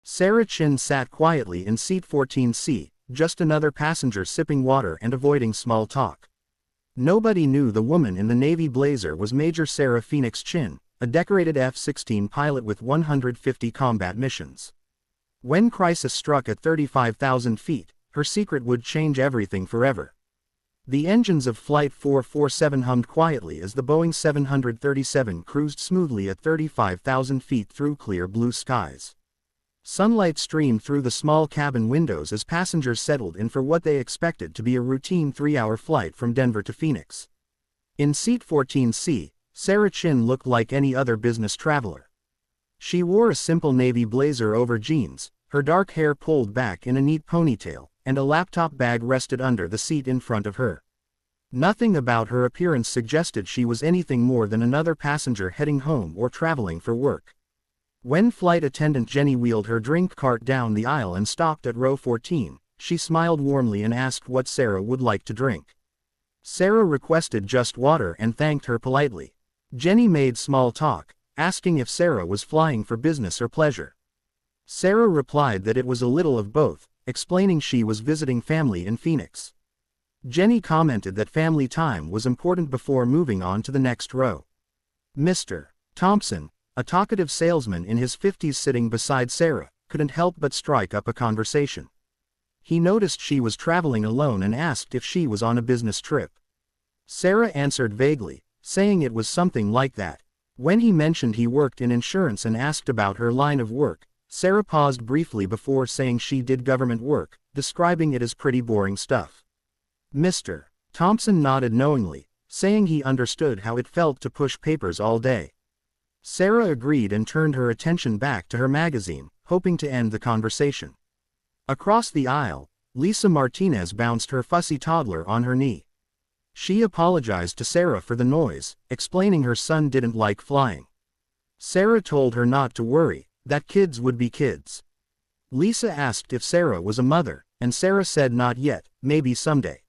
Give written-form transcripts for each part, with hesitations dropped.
Sarah Chin sat quietly in seat 14C, just another passenger sipping water and avoiding small talk. Nobody knew the woman in the Navy blazer was Major Sarah Phoenix Chin, a decorated F-16 pilot with 150 combat missions. When crisis struck at 35,000 feet, her secret would change everything forever. The engines of Flight 447 hummed quietly as the Boeing 737 cruised smoothly at 35,000 feet through clear blue skies. Sunlight streamed through the small cabin windows as passengers settled in for what they expected to be a routine 3-hour flight from Denver to Phoenix. In seat 14C, Sarah Chin looked like any other business traveler. She wore a simple navy blazer over jeans, her dark hair pulled back in a neat ponytail, and a laptop bag rested under the seat in front of her. Nothing about her appearance suggested she was anything more than another passenger heading home or traveling for work. When flight attendant Jenny wheeled her drink cart down the aisle and stopped at row 14, she smiled warmly and asked what Sarah would like to drink. Sarah requested just water and thanked her politely. Jenny made small talk, asking if Sarah was flying for business or pleasure. Sarah replied that it was a little of both, explaining she was visiting family in Phoenix. Jenny commented that family time was important before moving on to the next row. Mr. Thompson, a talkative salesman in his 50s sitting beside Sarah, couldn't help but strike up a conversation. He noticed she was traveling alone and asked if she was on a business trip. Sarah answered vaguely, saying it was something like that. When he mentioned he worked in insurance and asked about her line of work, Sarah paused briefly before saying she did government work, describing it as pretty boring stuff. Mr. Thompson nodded knowingly, saying he understood how it felt to push papers all day. Sarah agreed and turned her attention back to her magazine, hoping to end the conversation. Across the aisle, Lisa Martinez bounced her fussy toddler on her knee. She apologized to Sarah for the noise, explaining her son didn't like flying. Sarah told her not to worry, that kids would be kids. Lisa asked if Sarah was a mother, and Sarah said not yet, maybe someday.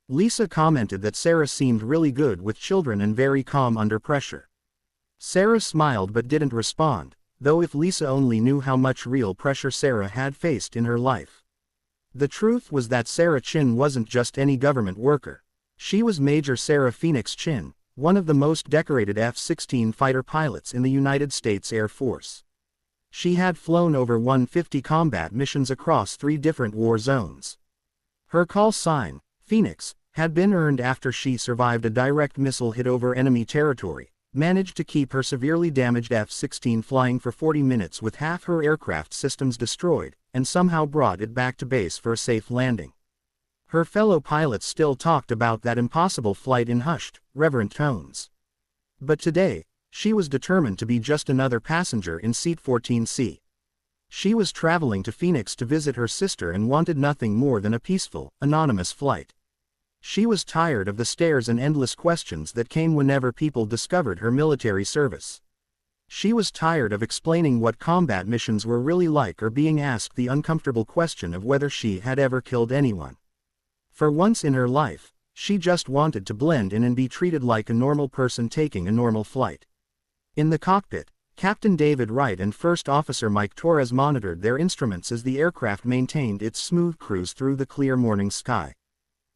Lisa commented that Sarah seemed really good with children and very calm under pressure. Sarah smiled but didn't respond, though if Lisa only knew how much real pressure Sarah had faced in her life. The truth was that Sarah Chin wasn't just any government worker. She was Major Sarah Phoenix Chin, one of the most decorated F-16 fighter pilots in the United States Air Force. She had flown over 150 combat missions across 3 different war zones. Her call sign, Phoenix, had been earned after she survived a direct missile hit over enemy territory, managed to keep her severely damaged F-16 flying for 40 minutes with half her aircraft systems destroyed, and somehow brought it back to base for a safe landing. Her fellow pilots still talked about that impossible flight in hushed, reverent tones. But today, she was determined to be just another passenger in seat 14C. She was traveling to Phoenix to visit her sister and wanted nothing more than a peaceful, anonymous flight. She was tired of the stares and endless questions that came whenever people discovered her military service. She was tired of explaining what combat missions were really like or being asked the uncomfortable question of whether she had ever killed anyone. For once in her life, she just wanted to blend in and be treated like a normal person taking a normal flight. In the cockpit, Captain David Wright and First Officer Mike Torres monitored their instruments as the aircraft maintained its smooth cruise through the clear morning sky.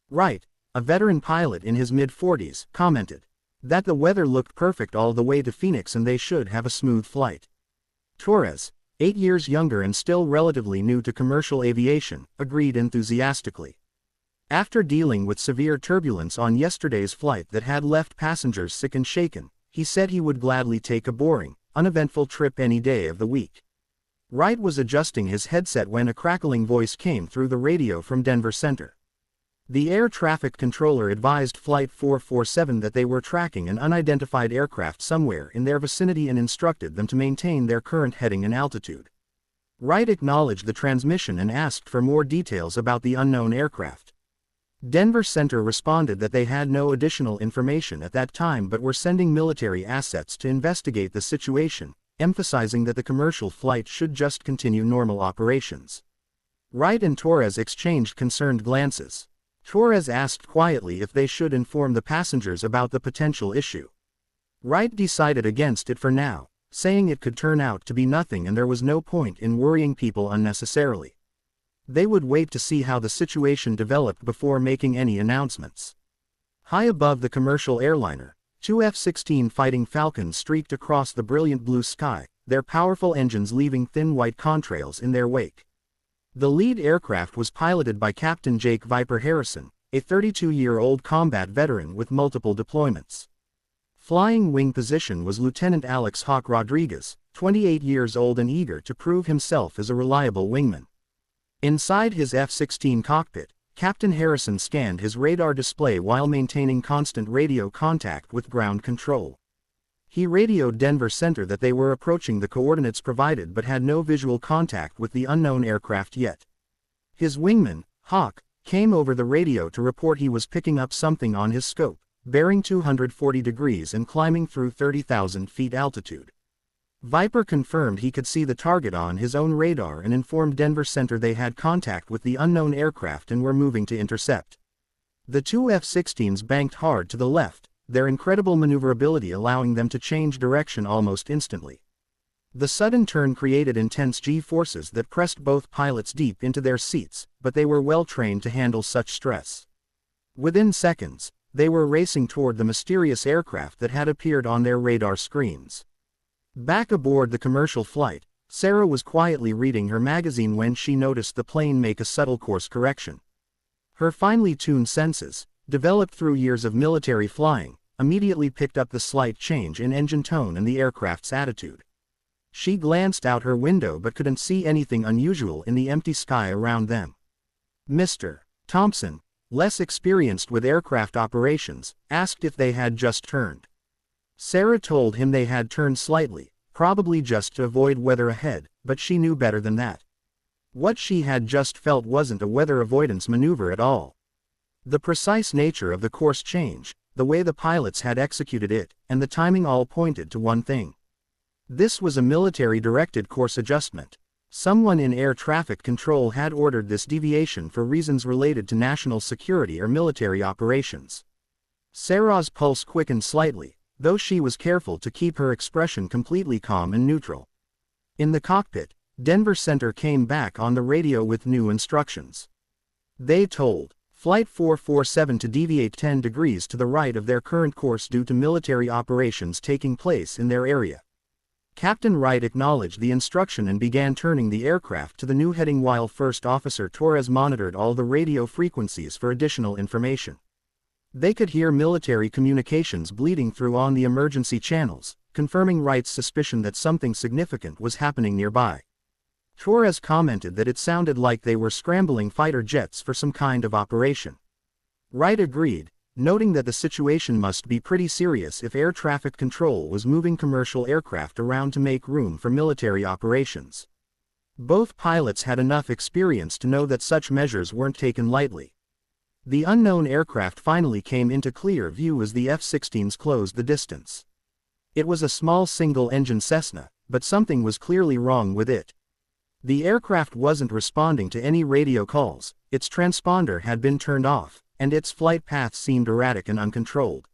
Wright, a veteran pilot in his mid-40s, commented that the weather looked perfect all the way to Phoenix and they should have a smooth flight. Torres, 8 years younger and still relatively new to commercial aviation, agreed enthusiastically. After dealing with severe turbulence on yesterday's flight that had left passengers sick and shaken, he said he would gladly take a boring, uneventful trip any day of the week. Wright was adjusting his headset when a crackling voice came through the radio from Denver Center. The air traffic controller advised Flight 447 that they were tracking an unidentified aircraft somewhere in their vicinity and instructed them to maintain their current heading and altitude. Wright acknowledged the transmission and asked for more details about the unknown aircraft. Denver Center responded that they had no additional information at that time but were sending military assets to investigate the situation, emphasizing that the commercial flight should just continue normal operations. Wright and Torres exchanged concerned glances. Torres asked quietly if they should inform the passengers about the potential issue. Wright decided against it for now, saying it could turn out to be nothing and there was no point in worrying people unnecessarily. They would wait to see how the situation developed before making any announcements. High above the commercial airliner, two F-16 Fighting Falcons streaked across the brilliant blue sky, their powerful engines leaving thin white contrails in their wake. The lead aircraft was piloted by Captain Jake Viper Harrison, a 32-year-old combat veteran with multiple deployments. Flying wing position was Lieutenant Alex Hawk Rodriguez, 28 years old and eager to prove himself as a reliable wingman. Inside his F-16 cockpit, Captain Harrison scanned his radar display while maintaining constant radio contact with ground control. He radioed Denver Center that they were approaching the coordinates provided but had no visual contact with the unknown aircraft yet. His wingman, Hawk, came over the radio to report he was picking up something on his scope, bearing 240 degrees and climbing through 30,000 feet altitude. Viper confirmed he could see the target on his own radar and informed Denver Center they had contact with the unknown aircraft and were moving to intercept. The two F-16s banked hard to the left, their incredible maneuverability allowing them to change direction almost instantly. The sudden turn created intense G-forces that pressed both pilots deep into their seats, but they were well trained to handle such stress. Within seconds, they were racing toward the mysterious aircraft that had appeared on their radar screens. Back aboard the commercial flight, Sarah was quietly reading her magazine when she noticed the plane make a subtle course correction. Her finely tuned senses, developed through years of military flying, immediately picked up the slight change in engine tone and the aircraft's attitude. She glanced out her window but couldn't see anything unusual in the empty sky around them. Mr. Thompson, less experienced with aircraft operations, asked if they had just turned. Sarah told him they had turned slightly, probably just to avoid weather ahead, but she knew better than that. What she had just felt wasn't a weather avoidance maneuver at all. The precise nature of the course change, the way the pilots had executed it, and the timing all pointed to one thing. This was a military-directed course adjustment. Someone in air traffic control had ordered this deviation for reasons related to national security or military operations. Sarah's pulse quickened slightly, though she was careful to keep her expression completely calm and neutral. In the cockpit, Denver Center came back on the radio with new instructions. They told Flight 447 to deviate 10 degrees to the right of their current course due to military operations taking place in their area. Captain Wright acknowledged the instruction and began turning the aircraft to the new heading while First Officer Torres monitored all the radio frequencies for additional information. They could hear military communications bleeding through on the emergency channels, confirming Wright's suspicion that something significant was happening nearby. Torres commented that it sounded like they were scrambling fighter jets for some kind of operation. Wright agreed, noting that the situation must be pretty serious if air traffic control was moving commercial aircraft around to make room for military operations. Both pilots had enough experience to know that such measures weren't taken lightly. The unknown aircraft finally came into clear view as the F-16s closed the distance. It was a small single-engine Cessna, but something was clearly wrong with it. The aircraft wasn't responding to any radio calls, its transponder had been turned off, and its flight path seemed erratic and uncontrolled.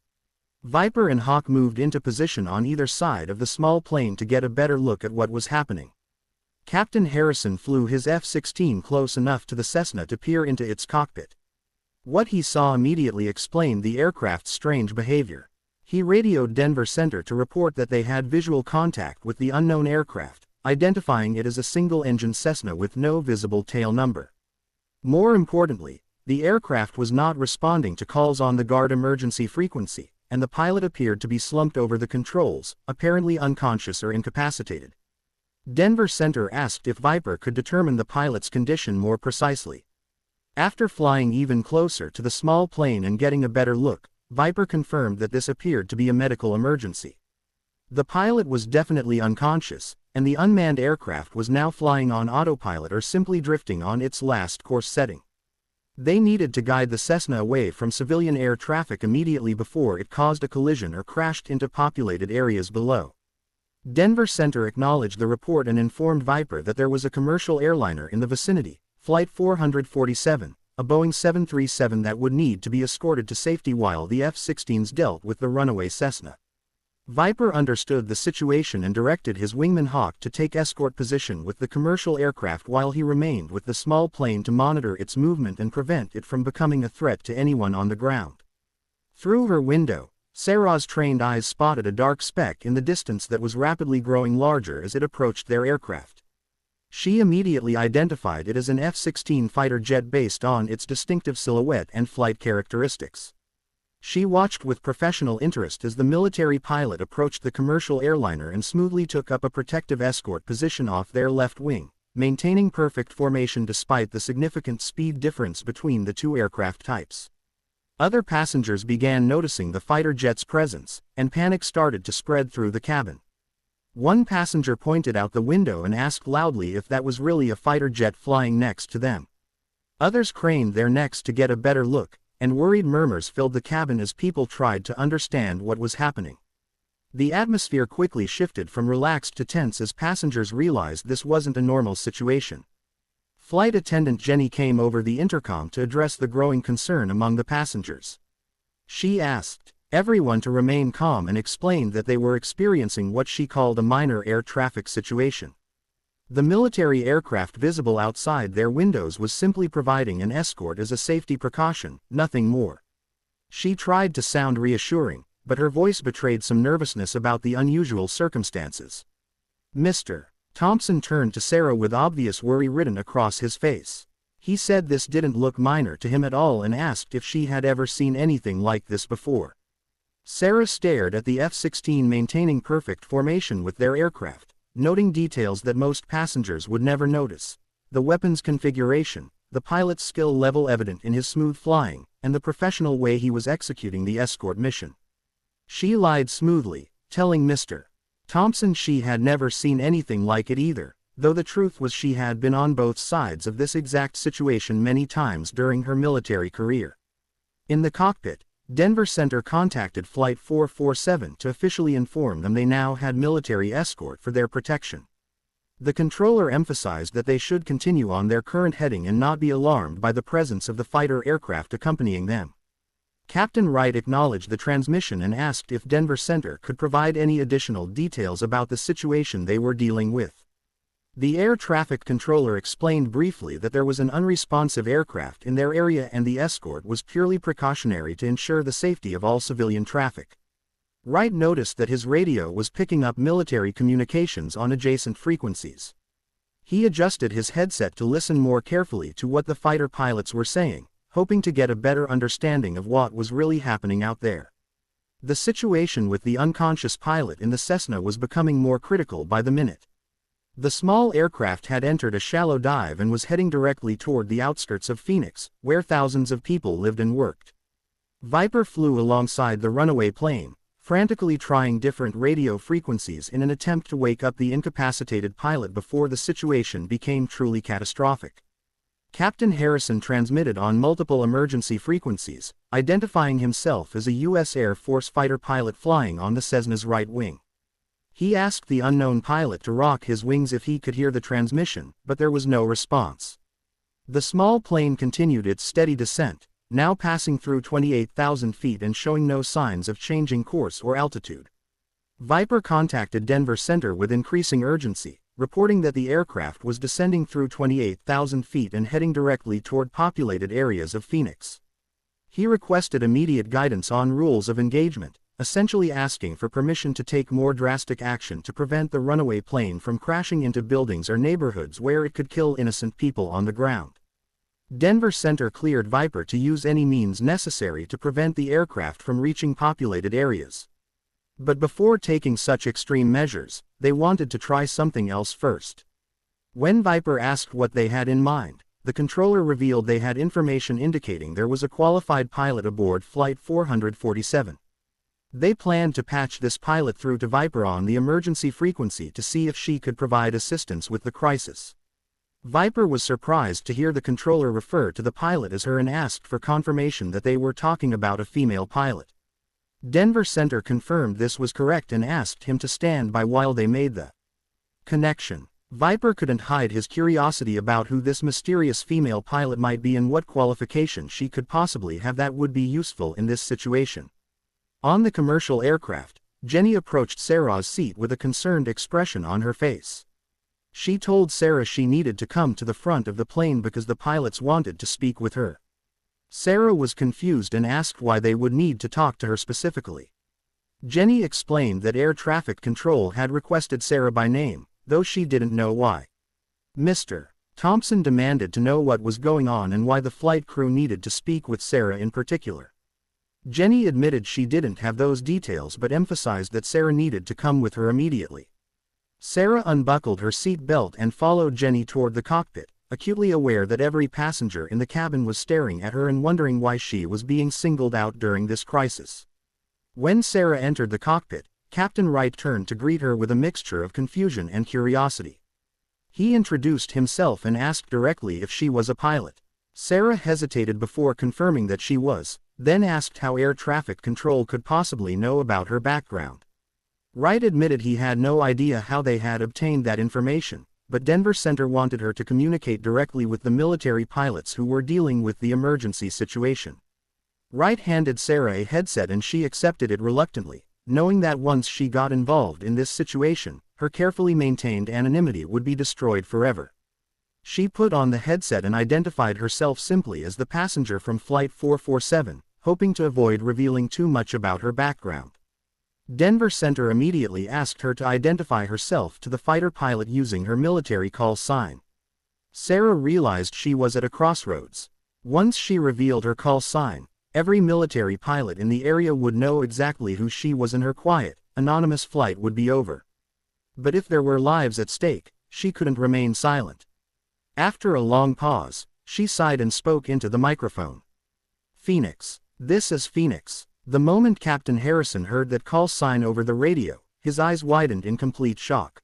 Viper and Hawk moved into position on either side of the small plane to get a better look at what was happening. Captain Harrison flew his F-16 close enough to the Cessna to peer into its cockpit. What he saw immediately explained the aircraft's strange behavior. He radioed Denver Center to report that they had visual contact with the unknown aircraft, identifying it as a single-engine Cessna with no visible tail number. More importantly, the aircraft was not responding to calls on the guard emergency frequency, and the pilot appeared to be slumped over the controls, apparently unconscious or incapacitated. Denver Center asked if Viper could determine the pilot's condition more precisely. After flying even closer to the small plane and getting a better look, Viper confirmed that this appeared to be a medical emergency. The pilot was definitely unconscious, and the unmanned aircraft was now flying on autopilot or simply drifting on its last course setting. They needed to guide the Cessna away from civilian air traffic immediately before it caused a collision or crashed into populated areas below. Denver Center acknowledged the report and informed Viper that there was a commercial airliner in the vicinity, Flight 447, a Boeing 737 that would need to be escorted to safety while the F-16s dealt with the runaway Cessna. Viper understood the situation and directed his wingman Hawk to take escort position with the commercial aircraft while he remained with the small plane to monitor its movement and prevent it from becoming a threat to anyone on the ground. Through her window, Sarah's trained eyes spotted a dark speck in the distance that was rapidly growing larger as it approached their aircraft. She immediately identified it as an F-16 fighter jet based on its distinctive silhouette and flight characteristics. She watched with professional interest as the military pilot approached the commercial airliner and smoothly took up a protective escort position off their left wing, maintaining perfect formation despite the significant speed difference between the two aircraft types. Other passengers began noticing the fighter jet's presence, and panic started to spread through the cabin. One passenger pointed out the window and asked loudly if that was really a fighter jet flying next to them. Others craned their necks to get a better look, and worried murmurs filled the cabin as people tried to understand what was happening. The atmosphere quickly shifted from relaxed to tense as passengers realized this wasn't a normal situation. Flight attendant Jenny came over the intercom to address the growing concern among the passengers. She asked everyone to remain calm and explained that they were experiencing what she called a minor air traffic situation. The military aircraft visible outside their windows was simply providing an escort as a safety precaution, nothing more. She tried to sound reassuring, but her voice betrayed some nervousness about the unusual circumstances. Mr. Thompson turned to Sarah with obvious worry written across his face. He said this didn't look minor to him at all and asked if she had ever seen anything like this before. Sarah stared at the F-16 maintaining perfect formation with their aircraft, noting details that most passengers would never notice: the weapon's configuration, the pilot's skill level evident in his smooth flying, and the professional way he was executing the escort mission. She lied smoothly, telling Mr. Thompson she had never seen anything like it either, though the truth was she had been on both sides of this exact situation many times during her military career. In the cockpit, Denver Center contacted Flight 447 to officially inform them they now had military escort for their protection. The controller emphasized that they should continue on their current heading and not be alarmed by the presence of the fighter aircraft accompanying them. Captain Wright acknowledged the transmission and asked if Denver Center could provide any additional details about the situation they were dealing with. The air traffic controller explained briefly that there was an unresponsive aircraft in their area and the escort was purely precautionary to ensure the safety of all civilian traffic. Wright noticed that his radio was picking up military communications on adjacent frequencies. He adjusted his headset to listen more carefully to what the fighter pilots were saying, hoping to get a better understanding of what was really happening out there. The situation with the unconscious pilot in the Cessna was becoming more critical by the minute. The small aircraft had entered a shallow dive and was heading directly toward the outskirts of Phoenix, where thousands of people lived and worked. Viper flew alongside the runaway plane, frantically trying different radio frequencies in an attempt to wake up the incapacitated pilot before the situation became truly catastrophic. Captain Harrison transmitted on multiple emergency frequencies, identifying himself as a U.S. Air Force fighter pilot flying on the Cessna's right wing. He asked the unknown pilot to rock his wings if he could hear the transmission, but there was no response. The small plane continued its steady descent, now passing through 28,000 feet and showing no signs of changing course or altitude. Viper contacted Denver Center with increasing urgency, reporting that the aircraft was descending through 28,000 feet and heading directly toward populated areas of Phoenix. He requested immediate guidance on rules of engagement, essentially asking for permission to take more drastic action to prevent the runaway plane from crashing into buildings or neighborhoods where it could kill innocent people on the ground. Denver Center cleared Viper to use any means necessary to prevent the aircraft from reaching populated areas. But before taking such extreme measures, they wanted to try something else first. When Viper asked what they had in mind, the controller revealed they had information indicating there was a qualified pilot aboard Flight 447. They planned to patch this pilot through to Viper on the emergency frequency to see if she could provide assistance with the crisis. Viper was surprised to hear the controller refer to the pilot as her and asked for confirmation that they were talking about a female pilot. Denver Center confirmed this was correct and asked him to stand by while they made the connection. Viper couldn't hide his curiosity about who this mysterious female pilot might be and what qualification she could possibly have that would be useful in this situation. On the commercial aircraft, Jenny approached Sarah's seat with a concerned expression on her face. She told Sarah she needed to come to the front of the plane because the pilots wanted to speak with her. Sarah was confused and asked why they would need to talk to her specifically. Jenny explained that air traffic control had requested Sarah by name, though she didn't know why. Mr. Thompson demanded to know what was going on and why the flight crew needed to speak with Sarah in particular. Jenny admitted she didn't have those details but emphasized that Sarah needed to come with her immediately. Sarah unbuckled her seat belt and followed Jenny toward the cockpit, acutely aware that every passenger in the cabin was staring at her and wondering why she was being singled out during this crisis. When Sarah entered the cockpit, Captain Wright turned to greet her with a mixture of confusion and curiosity. He introduced himself and asked directly if she was a pilot. Sarah hesitated before confirming that she was, then asked how air traffic control could possibly know about her background. Wright admitted he had no idea how they had obtained that information, but Denver Center wanted her to communicate directly with the military pilots who were dealing with the emergency situation. Wright handed Sarah a headset and she accepted it reluctantly, knowing that once she got involved in this situation, her carefully maintained anonymity would be destroyed forever. She put on the headset and identified herself simply as the passenger from Flight 447, hoping to avoid revealing too much about her background. Denver Center immediately asked her to identify herself to the fighter pilot using her military call sign. Sarah realized she was at a crossroads. Once she revealed her call sign, every military pilot in the area would know exactly who she was and her quiet, anonymous flight would be over. But if there were lives at stake, she couldn't remain silent. After a long pause, she sighed and spoke into the microphone. "Phoenix. This is Phoenix." The moment Captain Harrison heard that call sign over the radio, his eyes widened in complete shock.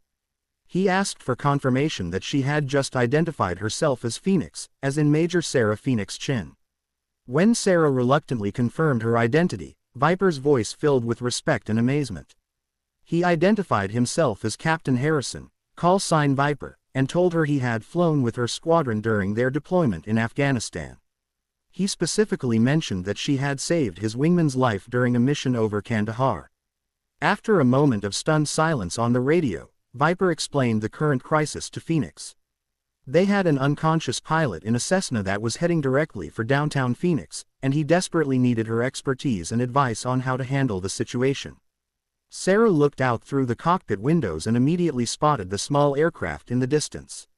He asked for confirmation that she had just identified herself as Phoenix, as in Major Sarah Phoenix Chin. When Sarah reluctantly confirmed her identity, Viper's voice filled with respect and amazement. He identified himself as Captain Harrison, call sign Viper, and told her he had flown with her squadron during their deployment in Afghanistan. He specifically mentioned that she had saved his wingman's life during a mission over Kandahar. After a moment of stunned silence on the radio, Viper explained the current crisis to Phoenix. They had an unconscious pilot in a Cessna that was heading directly for downtown Phoenix, and he desperately needed her expertise and advice on how to handle the situation. Sarah looked out through the cockpit windows and immediately spotted the small aircraft in the distance.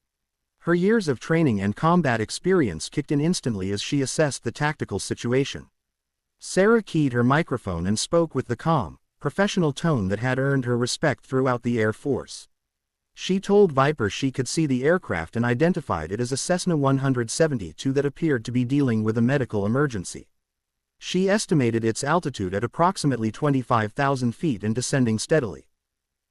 Her years of training and combat experience kicked in instantly as she assessed the tactical situation. Sarah keyed her microphone and spoke with the calm, professional tone that had earned her respect throughout the Air Force. She told Viper she could see the aircraft and identified it as a Cessna 172 that appeared to be dealing with a medical emergency. She estimated its altitude at approximately 25,000 feet and descending steadily.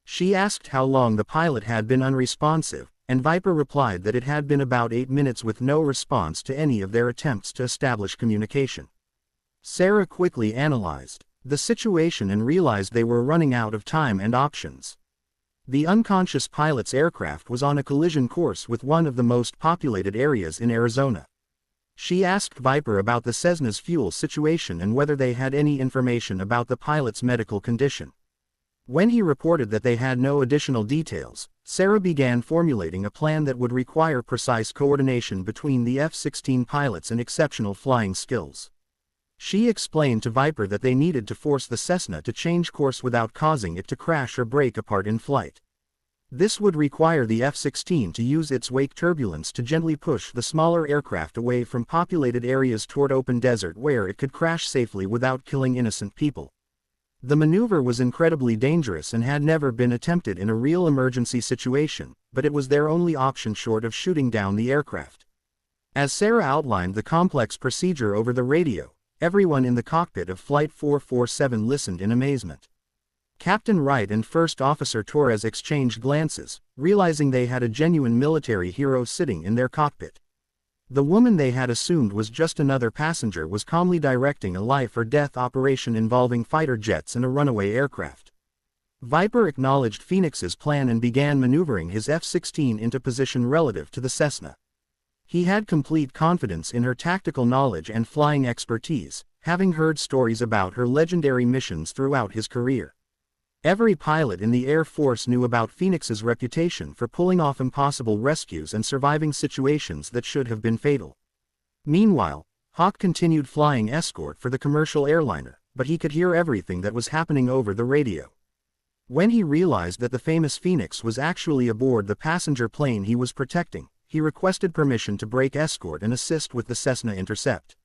She asked how long the pilot had been unresponsive, and Viper replied that it had been about 8 minutes with no response to any of their attempts to establish communication. Sarah quickly analyzed the situation and realized they were running out of time and options. The unconscious pilot's aircraft was on a collision course with one of the most populated areas in Arizona. She asked Viper about the Cessna's fuel situation and whether they had any information about the pilot's medical condition. When he reported that they had no additional details, Sarah began formulating a plan that would require precise coordination between the F-16 pilots and exceptional flying skills. She explained to Viper that they needed to force the Cessna to change course without causing it to crash or break apart in flight. This would require the F-16 to use its wake turbulence to gently push the smaller aircraft away from populated areas toward open desert where it could crash safely without killing innocent people. The maneuver was incredibly dangerous and had never been attempted in a real emergency situation, but it was their only option short of shooting down the aircraft. As Sarah outlined the complex procedure over the radio, everyone in the cockpit of Flight 447 listened in amazement. Captain Wright and First Officer Torres exchanged glances, realizing they had a genuine military hero sitting in their cockpit. The woman they had assumed was just another passenger was calmly directing a life-or-death operation involving fighter jets and a runaway aircraft. Viper acknowledged Phoenix's plan and began maneuvering his F-16 into position relative to the Cessna. He had complete confidence in her tactical knowledge and flying expertise, having heard stories about her legendary missions throughout his career. Every pilot in the Air Force knew about Phoenix's reputation for pulling off impossible rescues and surviving situations that should have been fatal. Meanwhile, Hawk continued flying escort for the commercial airliner, but he could hear everything that was happening over the radio. When he realized that the famous Phoenix was actually aboard the passenger plane he was protecting, he requested permission to break escort and assist with the Cessna intercept.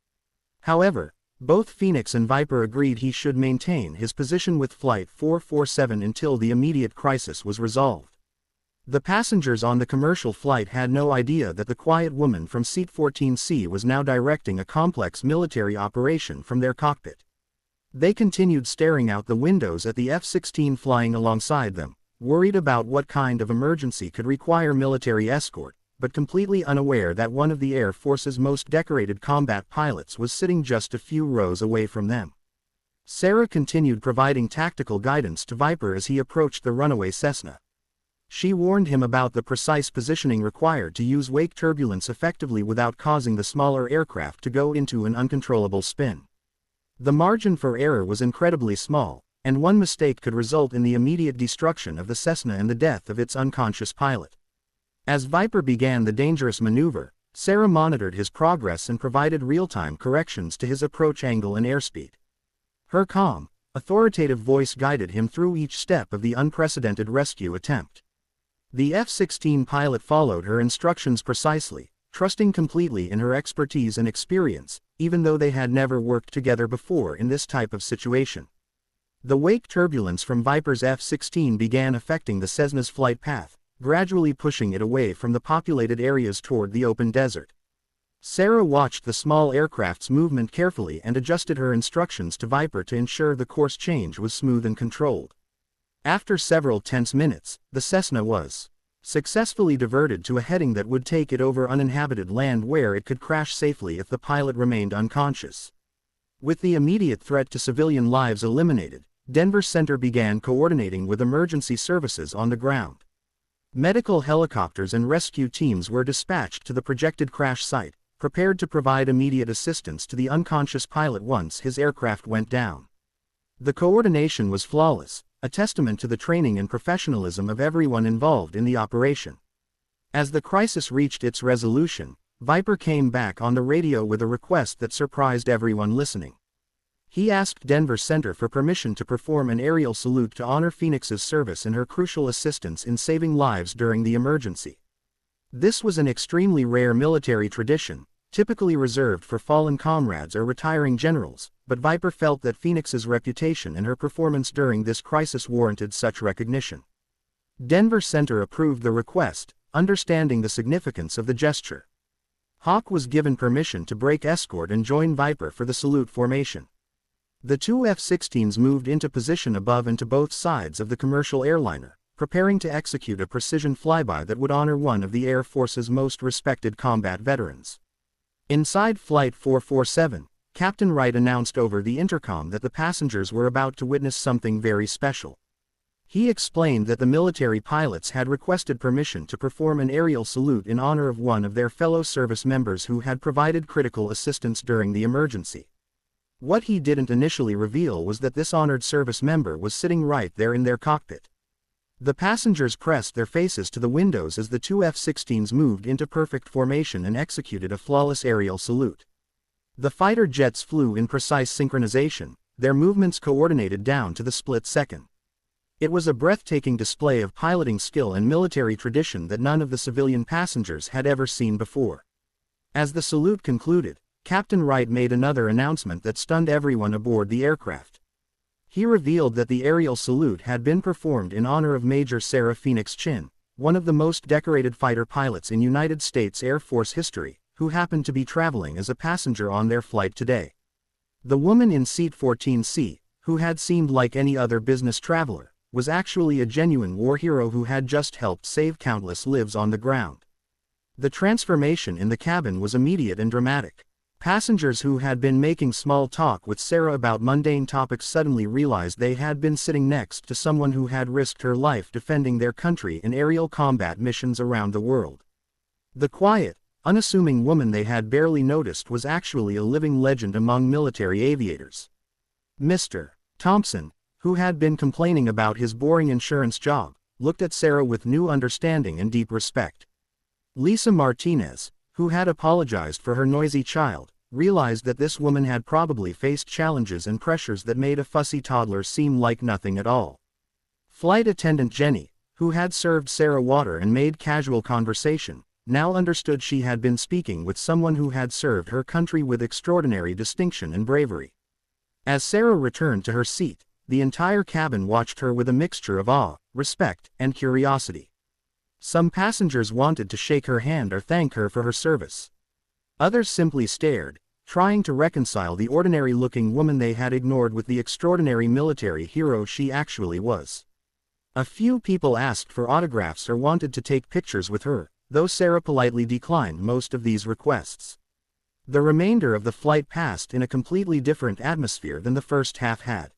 However, both Phoenix and Viper agreed he should maintain his position with Flight 447 until the immediate crisis was resolved. The passengers on the commercial flight had no idea that the quiet woman from Seat 14C was now directing a complex military operation from their cockpit. They continued staring out the windows at the F-16 flying alongside them, worried about what kind of emergency could require military escort, but completely unaware that one of the Air Force's most decorated combat pilots was sitting just a few rows away from them. Sarah continued providing tactical guidance to Viper as he approached the runaway Cessna. She warned him about the precise positioning required to use wake turbulence effectively without causing the smaller aircraft to go into an uncontrollable spin. The margin for error was incredibly small, and one mistake could result in the immediate destruction of the Cessna and the death of its unconscious pilot. As Viper began the dangerous maneuver, Sarah monitored his progress and provided real-time corrections to his approach angle and airspeed. Her calm, authoritative voice guided him through each step of the unprecedented rescue attempt. The F-16 pilot followed her instructions precisely, trusting completely in her expertise and experience, even though they had never worked together before in this type of situation. The wake turbulence from Viper's F-16 began affecting the Cessna's flight path, gradually pushing it away from the populated areas toward the open desert. Sarah watched the small aircraft's movement carefully and adjusted her instructions to Viper to ensure the course change was smooth and controlled. After several tense minutes, the Cessna was successfully diverted to a heading that would take it over uninhabited land where it could crash safely if the pilot remained unconscious. With the immediate threat to civilian lives eliminated, Denver Center began coordinating with emergency services on the ground. Medical helicopters and rescue teams were dispatched to the projected crash site, prepared to provide immediate assistance to the unconscious pilot once his aircraft went down. The coordination was flawless, a testament to the training and professionalism of everyone involved in the operation. As the crisis reached its resolution, Viper came back on the radio with a request that surprised everyone listening. He asked Denver Center for permission to perform an aerial salute to honor Phoenix's service and her crucial assistance in saving lives during the emergency. This was an extremely rare military tradition, typically reserved for fallen comrades or retiring generals, but Viper felt that Phoenix's reputation and her performance during this crisis warranted such recognition. Denver Center approved the request, understanding the significance of the gesture. Hawk was given permission to break escort and join Viper for the salute formation. The two F-16s moved into position above and to both sides of the commercial airliner, preparing to execute a precision flyby that would honor one of the Air Force's most respected combat veterans. Inside Flight 447, Captain Wright announced over the intercom that the passengers were about to witness something very special. He explained that the military pilots had requested permission to perform an aerial salute in honor of one of their fellow service members who had provided critical assistance during the emergency. What he didn't initially reveal was that this honored service member was sitting right there in their cockpit. The passengers pressed their faces to the windows as the two F-16s moved into perfect formation and executed a flawless aerial salute. The fighter jets flew in precise synchronization, their movements coordinated down to the split second. It was a breathtaking display of piloting skill and military tradition that none of the civilian passengers had ever seen before. As the salute concluded, Captain Wright made another announcement that stunned everyone aboard the aircraft. He revealed that the aerial salute had been performed in honor of Major Sarah Phoenix Chin, one of the most decorated fighter pilots in United States Air Force history, who happened to be traveling as a passenger on their flight today. The woman in Seat 14C, who had seemed like any other business traveler, was actually a genuine war hero who had just helped save countless lives on the ground. The transformation in the cabin was immediate and dramatic. Passengers who had been making small talk with Sarah about mundane topics suddenly realized they had been sitting next to someone who had risked her life defending their country in aerial combat missions around the world. The quiet, unassuming woman they had barely noticed was actually a living legend among military aviators. Mr. Thompson, who had been complaining about his boring insurance job, looked at Sarah with new understanding and deep respect. Lisa Martinez, who had apologized for her noisy child, realized that this woman had probably faced challenges and pressures that made a fussy toddler seem like nothing at all. Flight attendant Jenny, who had served Sarah water and made casual conversation, now understood she had been speaking with someone who had served her country with extraordinary distinction and bravery. As Sarah returned to her seat, the entire cabin watched her with a mixture of awe, respect, and curiosity. Some passengers wanted to shake her hand or thank her for her service. Others simply stared, trying to reconcile the ordinary-looking woman they had ignored with the extraordinary military hero she actually was. A few people asked for autographs or wanted to take pictures with her, though Sarah politely declined most of these requests. The remainder of the flight passed in a completely different atmosphere than the first half had.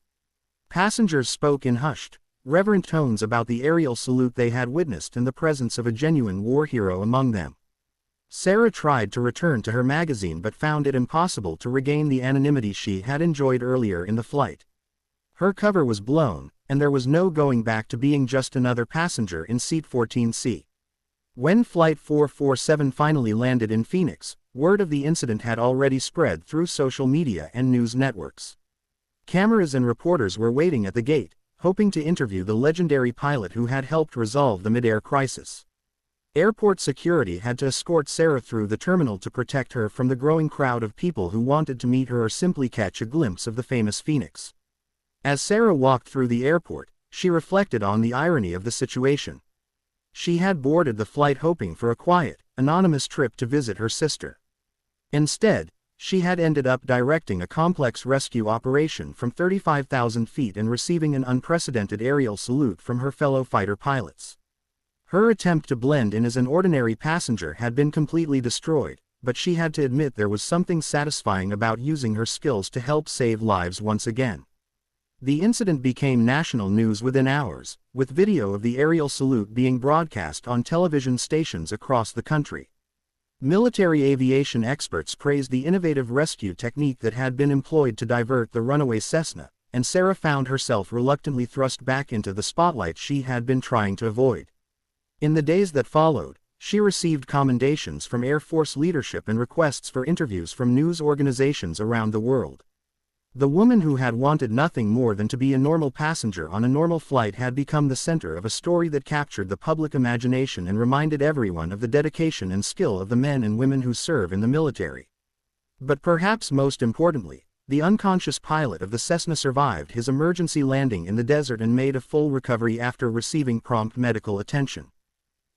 Passengers spoke in hushed, reverent tones about the aerial salute they had witnessed and the presence of a genuine war hero among them. Sarah tried to return to her magazine but found it impossible to regain the anonymity she had enjoyed earlier in the flight. Her cover was blown, and there was no going back to being just another passenger in seat 14C. When Flight 447 finally landed in Phoenix, word of the incident had already spread through social media and news networks. Cameras and reporters were waiting at the gate, hoping to interview the legendary pilot who had helped resolve the mid-air crisis. Airport security had to escort Sarah through the terminal to protect her from the growing crowd of people who wanted to meet her or simply catch a glimpse of the famous Phoenix. As Sarah walked through the airport, she reflected on the irony of the situation. She had boarded the flight hoping for a quiet, anonymous trip to visit her sister. Instead, she had ended up directing a complex rescue operation from 35,000 feet and receiving an unprecedented aerial salute from her fellow fighter pilots. Her attempt to blend in as an ordinary passenger had been completely destroyed, but she had to admit there was something satisfying about using her skills to help save lives once again. The incident became national news within hours, with video of the aerial salute being broadcast on television stations across the country. Military aviation experts praised the innovative rescue technique that had been employed to divert the runaway Cessna, and Sarah found herself reluctantly thrust back into the spotlight she had been trying to avoid. In the days that followed, she received commendations from Air Force leadership and requests for interviews from news organizations around the world. The woman who had wanted nothing more than to be a normal passenger on a normal flight had become the center of a story that captured the public imagination and reminded everyone of the dedication and skill of the men and women who serve in the military. But perhaps most importantly, the unconscious pilot of the Cessna survived his emergency landing in the desert and made a full recovery after receiving prompt medical attention.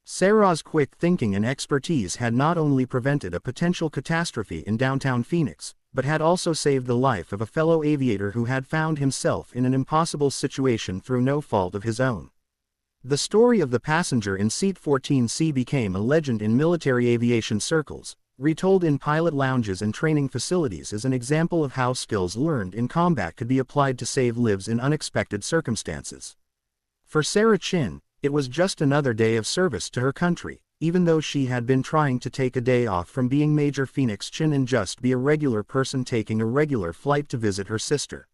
Sarah's quick thinking and expertise had not only prevented a potential catastrophe in downtown Phoenix, but had also saved the life of a fellow aviator who had found himself in an impossible situation through no fault of his own. The story of the passenger in seat 14C became a legend in military aviation circles, retold in pilot lounges and training facilities as an example of how skills learned in combat could be applied to save lives in unexpected circumstances. For Sarah Chin, it was just another day of service to her country, even though she had been trying to take a day off from being Major Phoenix Chin and just be a regular person taking a regular flight to visit her sister.